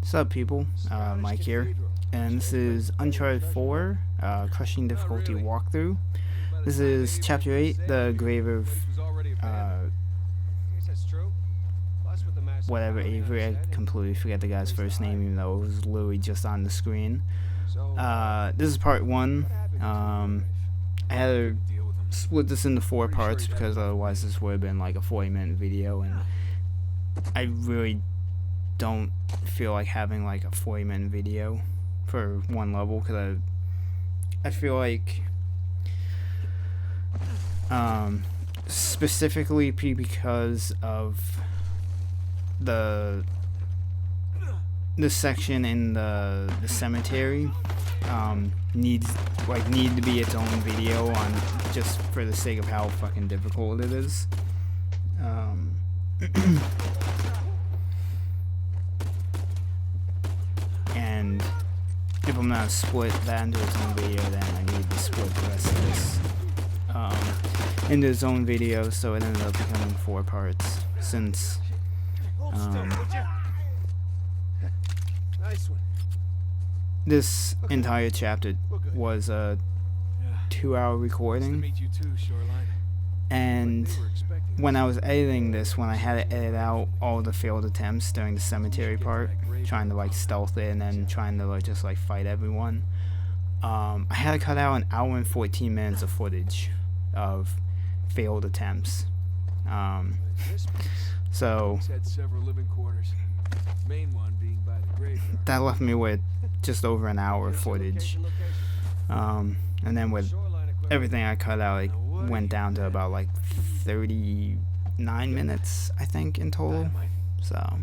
What's up, people? Mike here, and this is Uncharted 4, Crushing Difficulty Walkthrough. This is Chapter 8, The Grave of, whatever, Avery. I completely forget the guy's first name, even though it was literally just on the screen. This is part 1. I had to split this into 4 parts, because otherwise this would have been like a 40-minute video, and I really don't feel like having like a 40-minute video for one level, because I feel like specifically because of the section in the cemetery needs to be its own video, on just for the sake of how fucking difficult it is. And if I'm gonna split that into its own video, then I need to split the rest of this into its own video, so it ended up becoming 4 parts, since this entire chapter was a 2-hour recording. And when I was editing this, when I had to edit out all the failed attempts during the cemetery part, trying to like stealth it and then trying to like just like fight everyone, I had to cut out 1 hour and 14 minutes of footage of failed attempts. So that left me with just over 1 hour of footage, and then with everything I cut out, it went down to about like 39 minutes, I think, in total. So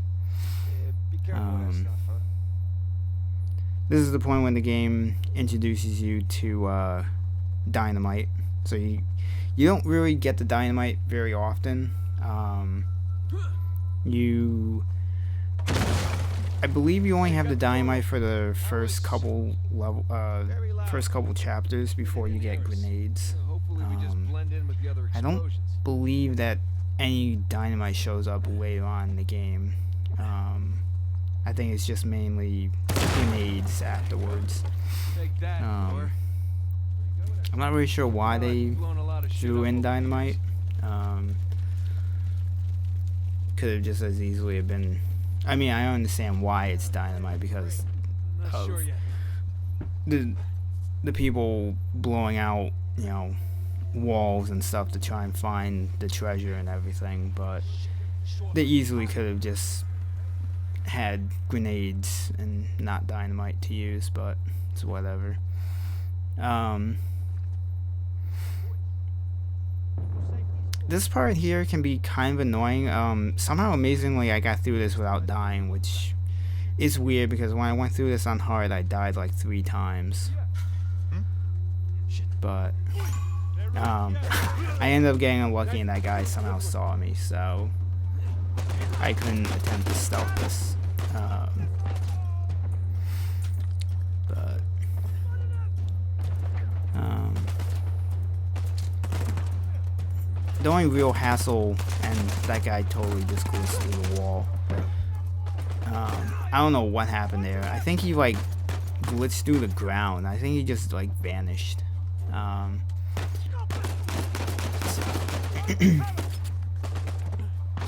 this is the point when the game introduces you to dynamite. So you don't really get the dynamite very often. I believe you only have the dynamite for the first couple chapters before you get grenades. I don't believe that any dynamite shows up later on in the game. I think it's just mainly grenades afterwards. I'm not really sure why they threw in dynamite. Could have just as easily have been. I mean, I understand why it's dynamite, because of the people blowing out, you know, walls and stuff to try and find the treasure and everything, but they easily could have just had grenades and not dynamite to use, but it's whatever. This part here can be kind of annoying. Somehow, amazingly, I got through this without dying, which is weird, because when I went through this on hard, I died like 3 times. But I ended up getting unlucky, and that guy somehow saw me, so I couldn't attempt to stealth this. The only real hassle, and that guy totally just goes through the wall. I don't know what happened there. I think he like glitched through the ground. I think he just like vanished.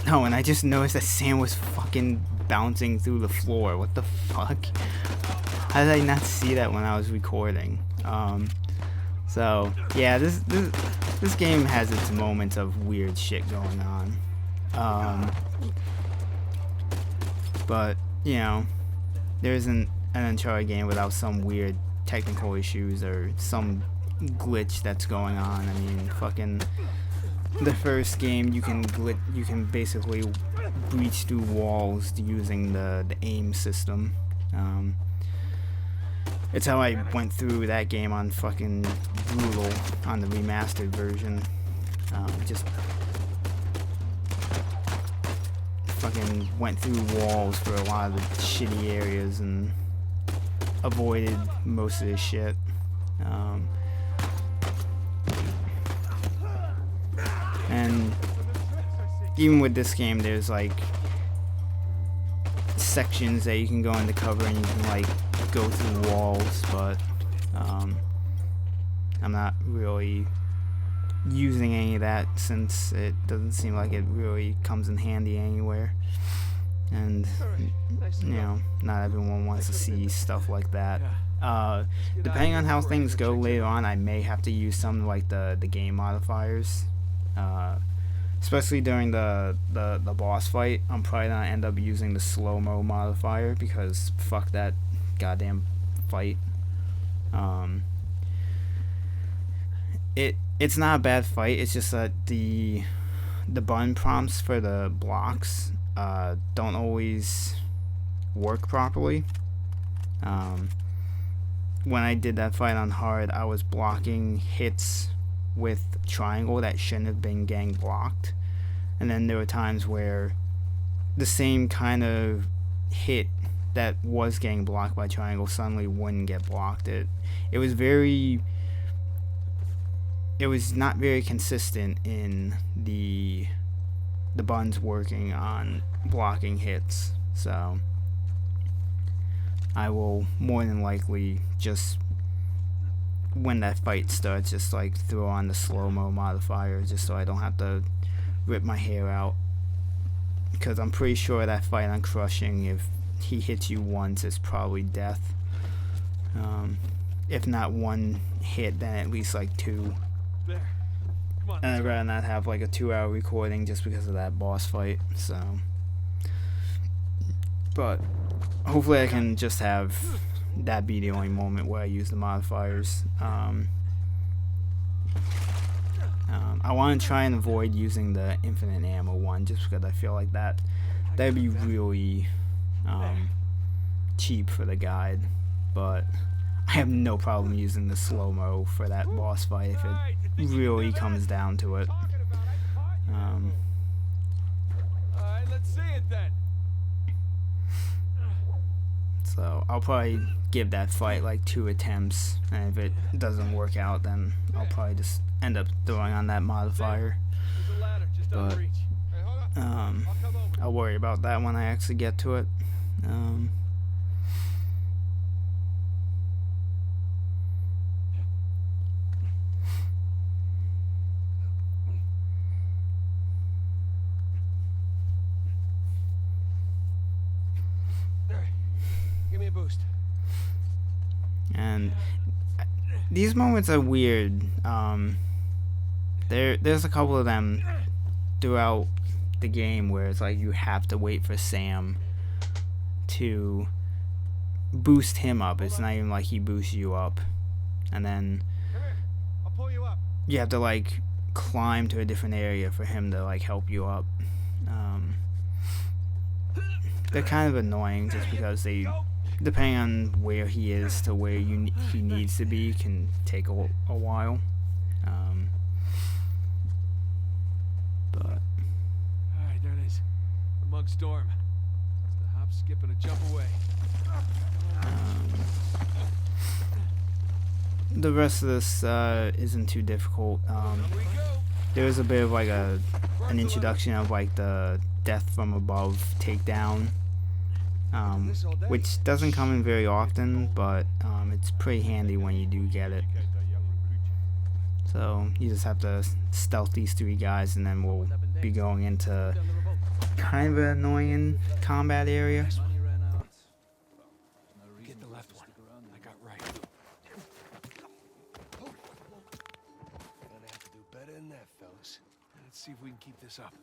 Oh, and I just noticed that Sam was fucking bouncing through the floor. What the fuck? How did I not see that when I was recording? So yeah, this game has its moments of weird shit going on. But you know, there isn't an Uncharted game without some weird technical issues or some glitch that's going on. I mean, fucking the first game, you can basically breach through walls using the aim system. It's how I went through that game on fucking Brutal, on the remastered version. Just fucking went through walls for a lot of the shitty areas and avoided most of this shit. And even with this game, there's like sections that you can go into cover and you can like go through walls, but I'm not really using any of that since it doesn't seem like it really comes in handy anywhere. And you know, not everyone wants to see stuff like that. Depending on how things go later on, I may have to use some like the game modifiers, especially during the boss fight. I'm probably gonna end up using the slow-mo modifier because fuck that goddamn fight. It's not a bad fight. It's just that the button prompts for the blocks don't always work properly. When I did that fight on hard, I was blocking hits with triangle that shouldn't have been getting blocked, and then there were times where the same kind of hit that was getting blocked by triangle suddenly wouldn't get blocked. It was not very consistent in the buttons working on blocking hits, so I will more than likely just, when that fight starts, just like throw on the slow-mo modifier just so I don't have to rip my hair out, because I'm pretty sure that fight on Crushing, if he hits you once, it's probably death. If not one hit, then at least like two. And I'd rather not have like a 2-hour recording just because of that boss fight. So, but hopefully I can just have that be the only moment where I use the modifiers. I want to try and avoid using the infinite ammo one just because I feel like that'd be really cheap for the guide, but I have no problem using the slow-mo for that boss fight if it really comes down to it. Alright, let's see it then. So I'll probably give that fight like 2 attempts, and if it doesn't work out, then I'll probably just end up throwing on that modifier. But I'll worry about that when I actually get to it. Give me a boost. And these moments are weird. There's a couple of them throughout the game where it's like you have to wait for Sam to boost him up. It's not even like he boosts you up, and then I'll pull you up. you have to like climb to a different area for him to like help you up. They're kind of annoying just because they, depending on where he is to where he needs to be, can take a while. But Alright, there it is. The Mug Storm. It's the hop, skip, and a jump away. the rest of this isn't too difficult. Here we go. There's a bit of like an introduction of like the death from above takedown, which doesn't come in very often, but it's pretty handy when you do get it. So you just have to stealth these 3 guys, and then we'll be going into kind of an annoying combat area. Get the left one. I got right. Gonna have to do better than that, fellas. Let's see if we can keep this up.